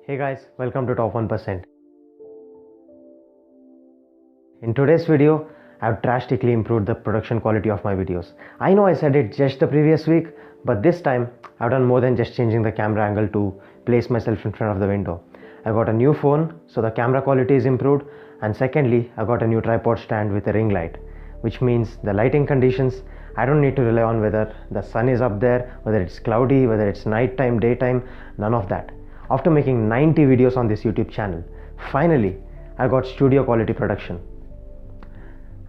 Hey guys, welcome to Top 1%. In today's video, I've drastically improved the production quality of my videos. I know I said it just the previous week, but this time I've done more than just changing the camera angle to place myself in front of the window. I got a new phone, so the camera quality is improved, and secondly, I got a new tripod stand with a ring light, which means the lighting conditions, I don't need to rely on whether the sun is up there, whether it's cloudy, whether it's nighttime, daytime, none of that. After making 90 videos on this YouTube channel, finally I got studio quality production.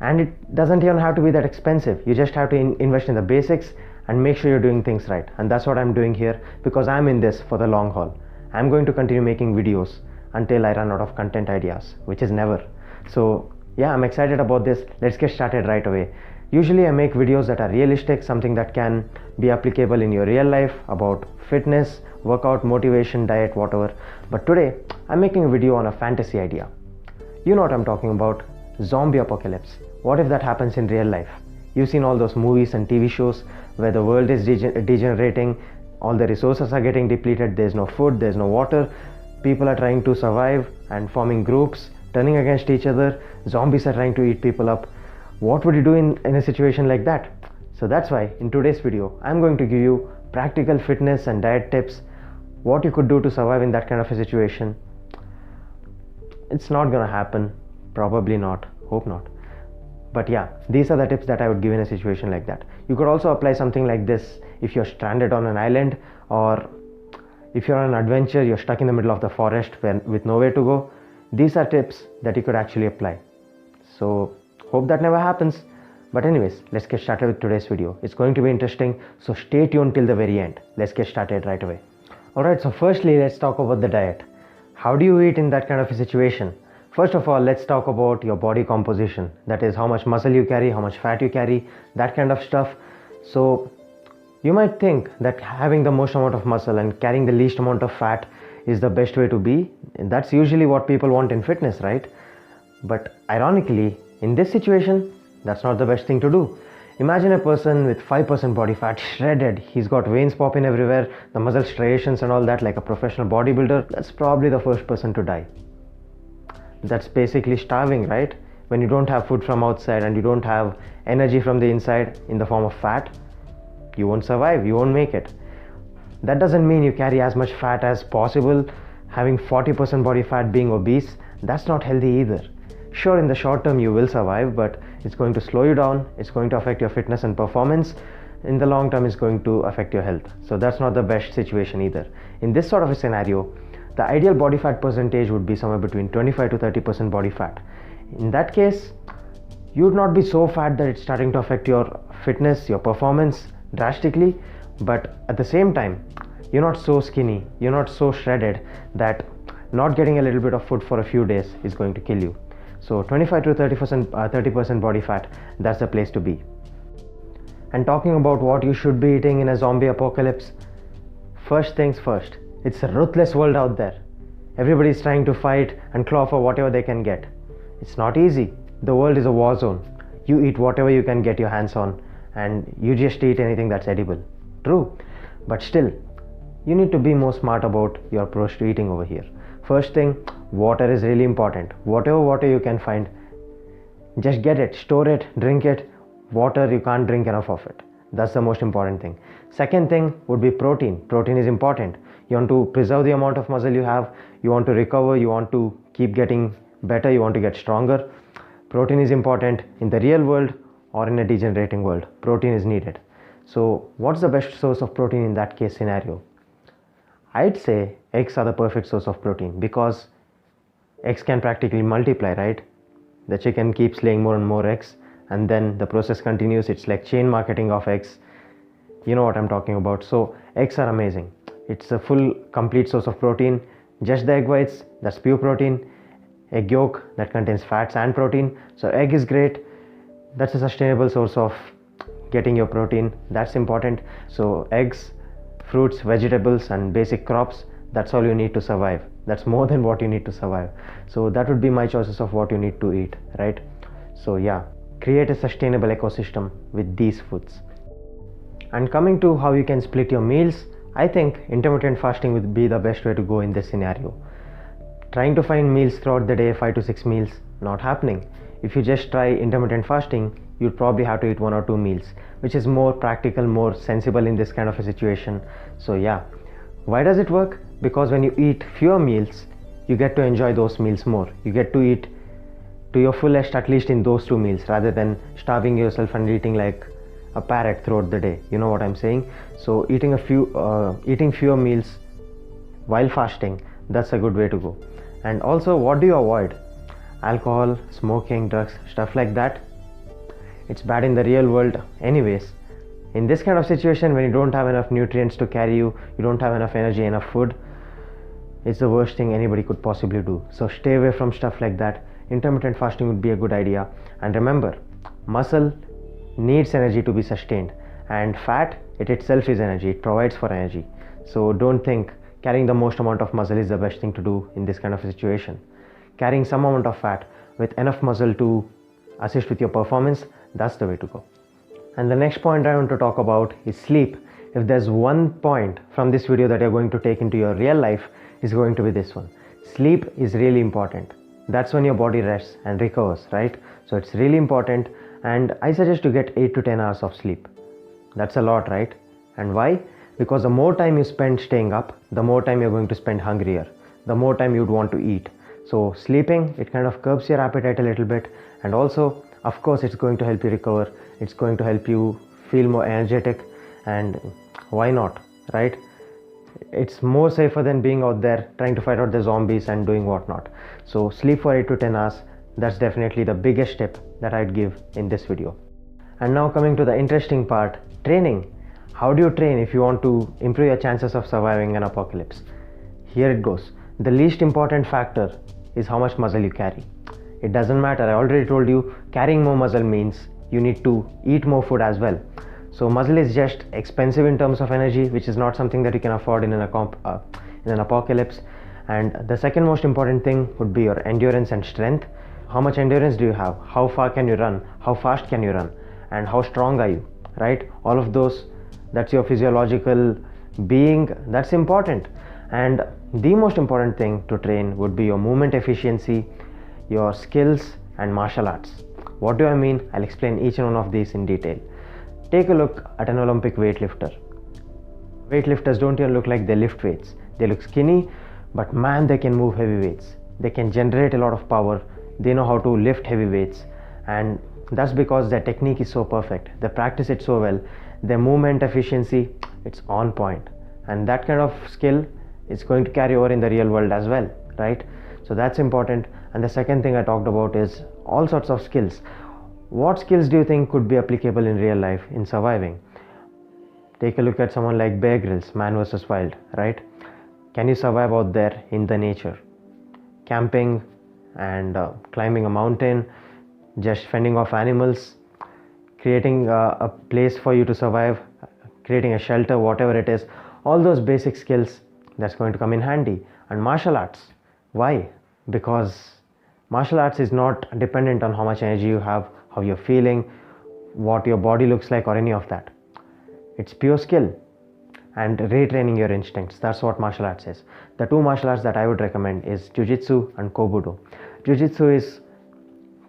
And it doesn't even have to be that expensive. You just have to invest in the basics and make sure you're doing things right. And that's what I'm doing here, because I'm in this for the long haul. I'm going to continue making videos until I run out of content ideas, which is never. So yeah, I'm excited about this. Let's get started right away. Usually I make videos that are realistic, something that can be applicable in your real life, about fitness, workout, motivation, diet, whatever. But today I'm making a video on a fantasy idea. You know what I'm talking about. Zombie apocalypse. What if that happens in real life? You've seen all those movies and TV shows where the world is degenerating, all the resources are getting depleted, there's no food, there's no water, people are trying to survive and forming groups, turning against each other, zombies are trying to eat people up. What would you do in a situation like that? So that's why in today's video, I'm going to give you practical fitness and diet tips, what you could do to survive in that kind of a situation. It's not gonna happen. Probably not, hope not. But yeah, these are the tips that I would give in a situation like that. You could also apply something like this if you're stranded on an island, or if you're on an adventure, you're stuck in the middle of the forest with nowhere to go. These are tips that you could actually apply. So hope that never happens. But anyways, let's get started with today's video. It's going to be interesting, so stay tuned till the very end. Let's get started right away. Alright, so firstly, let's talk about the diet. How do you eat in that kind of a situation? First of all, let's talk about your body composition. That is how much muscle you carry, how much fat you carry, that kind of stuff. So you might think that having the most amount of muscle and carrying the least amount of fat is the best way to be. And that's usually what people want in fitness, right? But ironically, in this situation, that's not the best thing to do. Imagine a person with 5% body fat, shredded, he's got veins popping everywhere, the muscle striations and all that, like a professional bodybuilder. That's probably the first person to die. That's basically starving, right? When you don't have food from outside and you don't have energy from the inside in the form of fat, you won't survive, you won't make it. That doesn't mean you carry as much fat as possible. Having 40% body fat, being obese, that's not healthy either. Sure, in the short term you will survive, but it's going to slow you down, it's going to affect your fitness and performance. In the long term, it's going to affect your health. So that's not the best situation either. In this sort of a scenario, the ideal body fat percentage would be somewhere between 25 to 30% body fat. In that case, you would not be so fat that it's starting to affect your fitness, your performance drastically, but at the same time, you're not so skinny, you're not so shredded that not getting a little bit of food for a few days is going to kill you. So 25 to 30% body fat, that's the place to be. And talking about what you should be eating in a zombie apocalypse, first things first. It's a ruthless world out there. Everybody's trying to fight and claw for whatever they can get. It's not easy. The world is a war zone. You eat whatever you can get your hands on, and you just eat anything that's edible. True, but still, you need to be more smart about your approach to eating over here. First thing, water is really important. Whatever water you can find, just get it, store it, drink it. Water, you can't drink enough of it. That's the most important thing. Second thing would be protein. Protein is important. You want to preserve the amount of muscle you have, you want to recover, you want to keep getting better, you want to get stronger. Protein is important in the real world or in a degenerating world. Protein is needed. So what's the best source of protein in that case scenario? I'd say eggs are the perfect source of protein, because eggs can practically multiply, right? The chicken keeps laying more and more eggs, and then the process continues. It's like chain marketing of eggs. You know what I'm talking about. So eggs are amazing. It's a full, complete source of protein. Just the egg whites, that's pure protein. Egg yolk, that contains fats and protein. So egg is great. That's a sustainable source of getting your protein. That's important. So eggs, fruits, vegetables, and basic crops, that's all you need to survive. That's more than what you need to survive. So that would be my choices of what you need to eat, right? So yeah, create a sustainable ecosystem with these foods. And coming to how you can split your meals, I think intermittent fasting would be the best way to go in this scenario. Trying to find meals throughout the day, 5 to 6 meals, not happening. If you just try intermittent fasting, you'd probably have to eat 1 or 2 meals, which is more practical, more sensible in this kind of a situation. So yeah, why does it work? Because when you eat fewer meals, you get to enjoy those meals more. You get to eat to your fullest at least in those 2 meals, rather than starving yourself and eating like a parrot throughout the day. You know what I'm saying? So eating fewer meals while fasting, that's a good way to go. And also, what do you avoid? Alcohol, smoking, drugs, stuff like that. It's bad in the real world anyways. In this kind of situation, when you don't have enough nutrients to carry you, you don't have enough energy, enough food, it's the worst thing anybody could possibly do. So stay away from stuff like that. Intermittent fasting would be a good idea. And remember, muscle needs energy to be sustained, and fat, it itself is energy. It provides for energy. So don't think carrying the most amount of muscle is the best thing to do in this kind of a situation. Carrying some amount of fat with enough muscle to assist with your performance, that's the way to go. And the next point I want to talk about is sleep. If there's one point from this video that you're going to take into your real life, is going to be this one. Sleep is really important. That's when your body rests and recovers, right? So it's really important, and I suggest you get 8 to 10 hours of sleep. That's a lot, right? And why? Because the more time you spend staying up, the more time you're going to spend hungrier, the more time you'd want to eat. So sleeping, it kind of curbs your appetite a little bit, and also, of course, it's going to help you recover. It's going to help you feel more energetic, and why not, right? It's more safer than being out there trying to fight out the zombies and doing whatnot. So sleep for 8 to 10 hours, that's definitely the biggest tip that I'd give in this video. And now coming to the interesting part, training. How do you train if you want to improve your chances of surviving an apocalypse? Here it goes. The least important factor is how much muscle you carry. It doesn't matter, I already told you, carrying more muscle means you need to eat more food as well. So muscle is just expensive in terms of energy, which is not something that you can afford in an apocalypse. And the second most important thing would be your endurance and strength. How much endurance do you have? How far can you run? How fast can you run? And how strong are you, right? All of those, that's your physiological being, that's important. And the most important thing to train would be your movement efficiency, your skills, and martial arts. What do I mean? I'll explain each and one of these in detail. Take a look at an Olympic weightlifter. Weightlifters don't even look like they lift weights. They look skinny, but man, they can move heavy weights. They can generate a lot of power. They know how to lift heavy weights, and that's because their technique is so perfect. They practice it so well. Their movement efficiency, it's on point. And that kind of skill is going to carry over in the real world as well, right? So that's important. And the second thing I talked about is all sorts of skills. What skills do you think could be applicable in real life in surviving? Take a look at someone like Bear Grylls, Man vs. Wild, right? Can you survive out there in the nature? Camping and climbing a mountain, just fending off animals, creating a place for you to survive, creating a shelter, whatever it is. All those basic skills, that's going to come in handy. And martial arts, why? Because martial arts is not dependent on how much energy you have, how you're feeling, what your body looks like, or any of that. It's pure skill and retraining your instincts. That's what martial arts is. The two martial arts that I would recommend is Jiu-Jitsu and Kobudo. Jiu-Jitsu is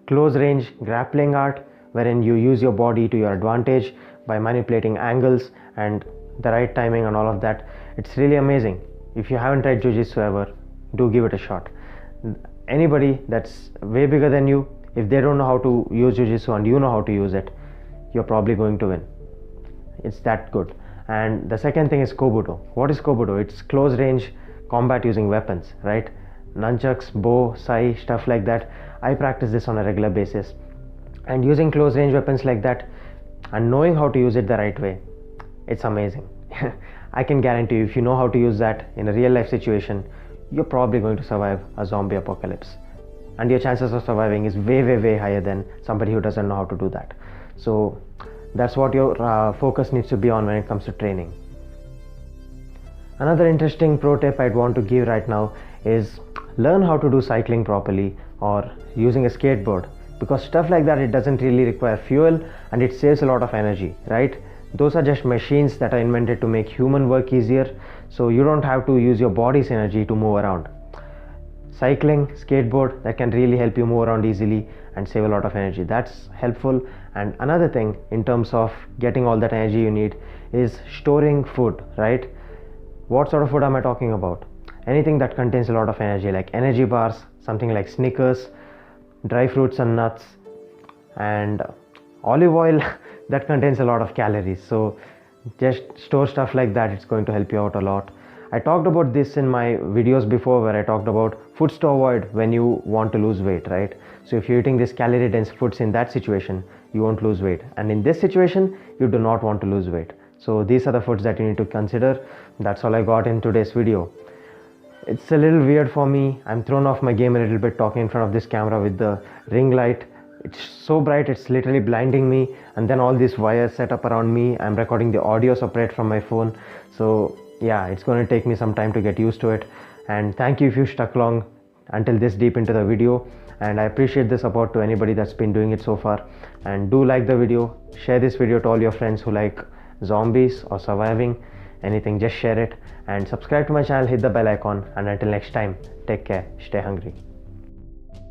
close range grappling art, wherein you use your body to your advantage by manipulating angles and the right timing and all of that. It's really amazing. If you haven't tried Jiu-Jitsu ever, do give it a shot. Anybody that's way bigger than you, if they don't know how to use Jiu-Jitsu and you know how to use it, you're probably going to win. It's that good. And the second thing is Kobudo. What is Kobudo? It's close range combat using weapons, right? Nunchucks, bow, sai, stuff like that. I practice this on a regular basis. And using close range weapons like that and knowing how to use it the right way, it's amazing. I can guarantee you, if you know how to use that in a real life situation, you're probably going to survive a zombie apocalypse. And your chances of surviving is way, way, way higher than somebody who doesn't know how to do that. So that's what your focus needs to be on when it comes to training. Another interesting pro tip I'd want to give right now is learn how to do cycling properly or using a skateboard, because stuff like that, it doesn't really require fuel and it saves a lot of energy, right? those are just machines that are invented to make human work easier, so you don't have to use your body's energy to move around. Cycling, skateboard, that can really help you move around easily and save a lot of energy. That's helpful. And another thing in terms of getting all that energy you need is storing food, right? What sort of food am I talking about? Anything that contains a lot of energy, like energy bars, something like Snickers, dry fruits and nuts, and olive oil that contains a lot of calories. So just store stuff like that, it's going to help you out a lot. I talked about this in my videos before, where I talked about foods to avoid when you want to lose weight, right? So if you're eating these calorie dense foods in that situation, you won't lose weight, and in this situation you do not want to lose weight. So these are the foods that you need to consider. That's all I got in today's video. It's a little weird for me. I'm thrown off my game a little bit talking in front of this camera with the ring light. It's so bright, it's literally blinding me, and then all these wires set up around me. I'm recording the audio separate from my phone, so yeah, it's going to take me some time to get used to it. And thank you if you stuck along until this deep into the video, and I appreciate the support to anybody that's been doing it so far. And do like the video, share this video to all your friends who like zombies or surviving, anything, just share it, and subscribe to my channel, hit the bell icon. And until next time, take care, stay hungry.